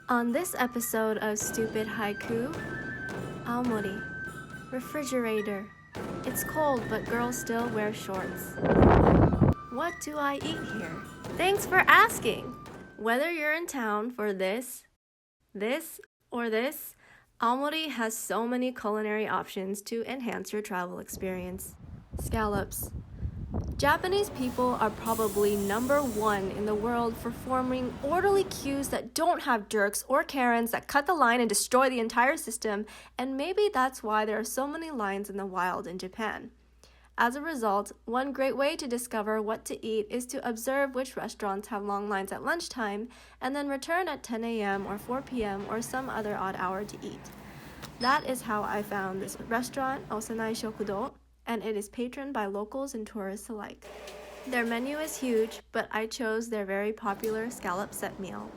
On this episode of Stupid Haiku, Aomori, refrigerator. It's cold, but girls still wear shorts. What do I eat here? Thanks for asking! Whether you're in town for this, or this, Aomori has so many culinary options to enhance your travel experience. Scallops. Japanese people are probably #1 in the world for forming orderly queues that don't have jerks or Karens that cut the line and destroy the entire system, and maybe that's why there are so many lines in the wild in Japan. As a result, one great way to discover what to eat is to observe which restaurants have long lines at lunchtime, and then return at 10 a.m. or 4 p.m. or some other odd hour to eat. That is how I found this restaurant, Osanai Shokudo, and it is patroned by locals and tourists alike. Their menu is huge, but I chose their very popular scallop set meal.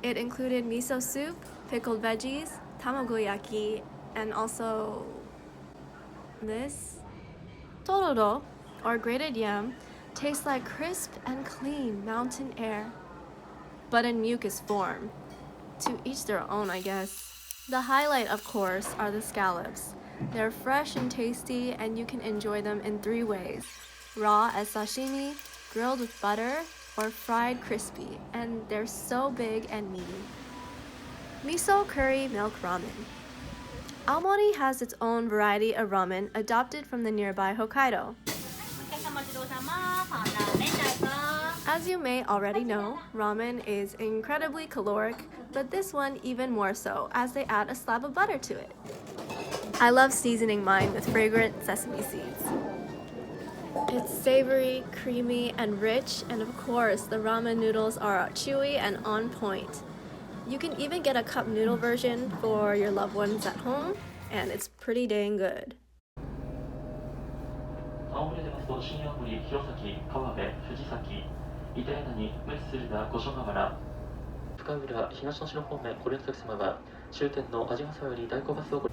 It included miso soup, pickled veggies, tamagoyaki, and also this. Tororo, or grated yam, tastes like crisp and clean mountain air, but in mucus form. To each their own, I guess. The highlight, of course, are the scallops. They're fresh and tasty, and you can enjoy them in 3 ways: raw as sashimi, grilled with butter, or fried crispy, and they're so big and meaty. Miso curry milk ramen. Aomori has its own variety of ramen adopted from the nearby Hokkaido. As you may already know, ramen is incredibly caloric, but this one even more so, as they add a slab of butter to it. I love seasoning mine with fragrant sesame seeds. It's savory, creamy, and rich, and of course, the ramen noodles are chewy and on point. You can even get a cup noodle version for your loved ones at home, and it's pretty dang good. 青森でますと新青森、弘前、川辺、藤崎、板柳、メッセルダ、五所川原、深浦、東能代方面ご連絡様は終点の味ヶ沢より代行バスをご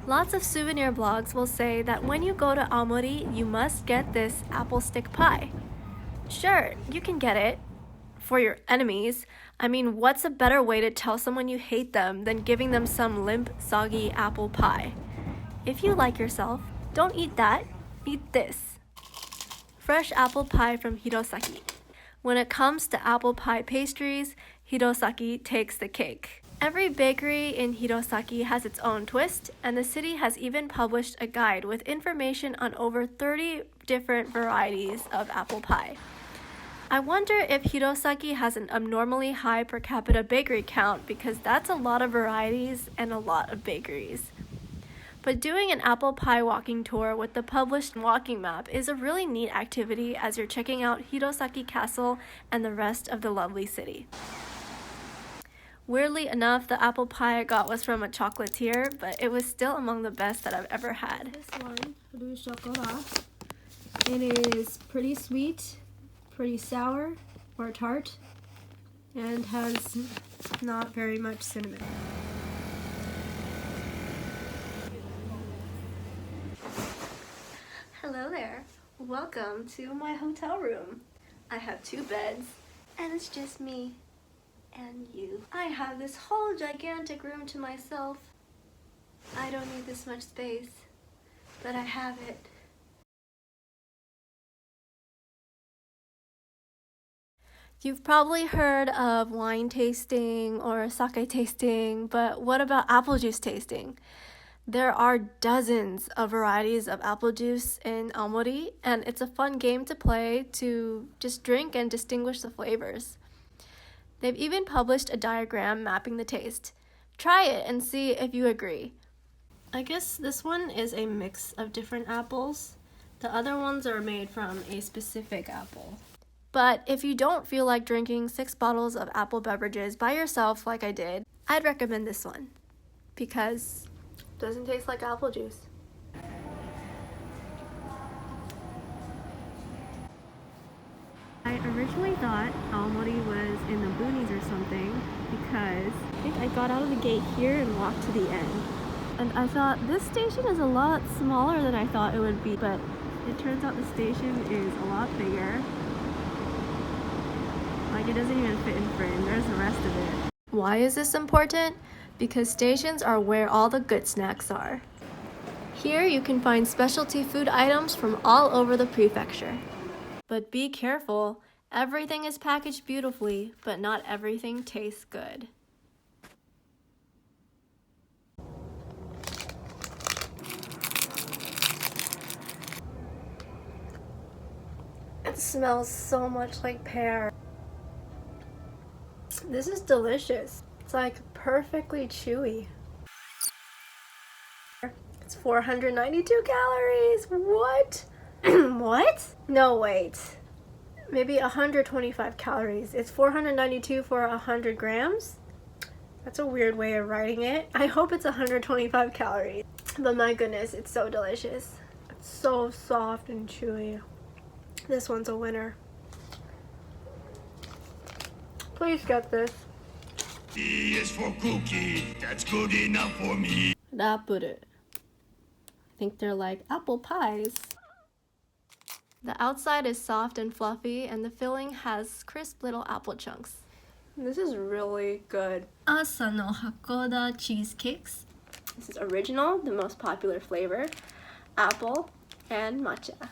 Lots of souvenir blogs will say that when you go to Aomori, you must get this apple stick pie. Sure, you can get it for your enemies. I mean, what's a better way to tell someone you hate them than giving them some limp, soggy apple pie? If you like yourself, don't eat that, eat this. Fresh apple pie from Hirosaki. When it comes to apple pie pastries, Hirosaki takes the cake. Every bakery in Hirosaki has its own twist, and the city has even published a guide with information on over 30 different varieties of apple pie. I wonder if Hirosaki has an abnormally high per capita bakery count, because that's a lot of varieties and a lot of bakeries. But doing an apple pie walking tour with the published walking map is a really neat activity as you're checking out Hirosaki Castle and the rest of the lovely city. Weirdly enough, the apple pie I got was from a chocolatier, but it was still among the best that I've ever had. This one, Goshogawara, it is pretty sweet, pretty sour or tart, and has not very much cinnamon. Hello there. Welcome to my hotel room. I have 2 beds, and it's just me and you. I have this whole gigantic room to myself. I don't need this much space, but I have it. You've probably heard of wine tasting or sake tasting, but what about apple juice tasting? There are dozens of varieties of apple juice in Aomori, and it's a fun game to play to just drink and distinguish the flavors. They've even published a diagram mapping the taste. Try it and see if you agree. I guess this one is a mix of different apples. The other ones are made from a specific apple. But if you don't feel like drinking 6 bottles of apple beverages by yourself like I did, I'd recommend this one, because it doesn't taste like apple juice. I originally thought Aomori was in the boonies or something, because I think I got out of the gate here and walked to the end. And I thought this station is a lot smaller than I thought it would be, but it turns out the station is a lot bigger. Like, it doesn't even fit in frame. There's the rest of it. Why is this important? Because stations are where all the good snacks are. Here you can find specialty food items from all over the prefecture. But be careful, everything is packaged beautifully, but not everything tastes good. It smells so much like pear. This is delicious. It's like perfectly chewy. It's 492 calories. What? What? No, wait. Maybe 125 calories. It's 492 for 100 grams? That's a weird way of writing it. I hope it's 125 calories. But my goodness, it's so delicious. It's so soft and chewy. This one's a winner. Please get this. E is for cookie. That's good enough for me. Apple. I think they're like apple pies. The outside is soft and fluffy, and the filling has crisp little apple chunks. This is really good. Asa no Hakoda cheesecakes. This is original, the most popular flavor, apple and matcha.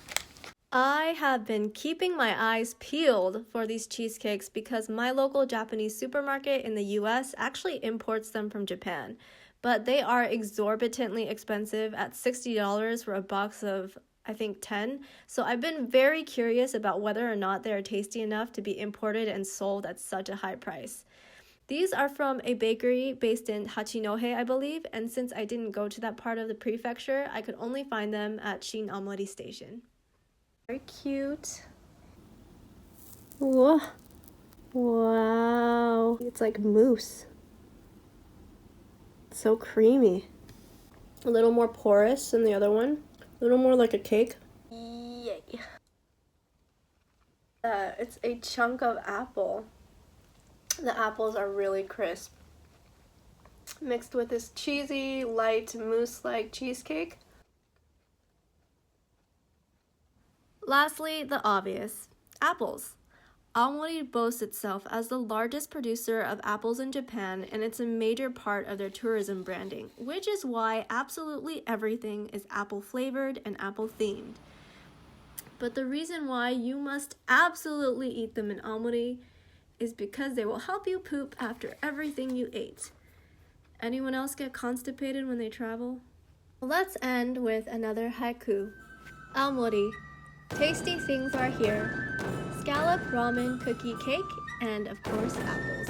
I have been keeping my eyes peeled for these cheesecakes because my local Japanese supermarket in the US actually imports them from Japan. But they are exorbitantly expensive at $60 for a box of, I think, 10. So I've been very curious about whether or not they are tasty enough to be imported and sold at such a high price. These are from a bakery based in Hachinohe, I believe, and since I didn't go to that part of the prefecture, I could only find them at Shin Aomori Station. Very cute. Whoa. Wow. It's like mousse. It's so creamy. A little more porous than the other one. A little more like a cake. Yay. It's a chunk of apple. The apples are really crisp. Mixed with this cheesy, light, mousse-like cheesecake. Lastly, the obvious. Apples. Aomori boasts itself as the largest producer of apples in Japan, and it's a major part of their tourism branding, which is why absolutely everything is apple-flavored and apple-themed. But the reason why you must absolutely eat them in Aomori is because they will help you poop after everything you ate. Anyone else get constipated when they travel? Let's end with another haiku. Aomori. Tasty things are here. Scallop ramen cookie cake and of course apples.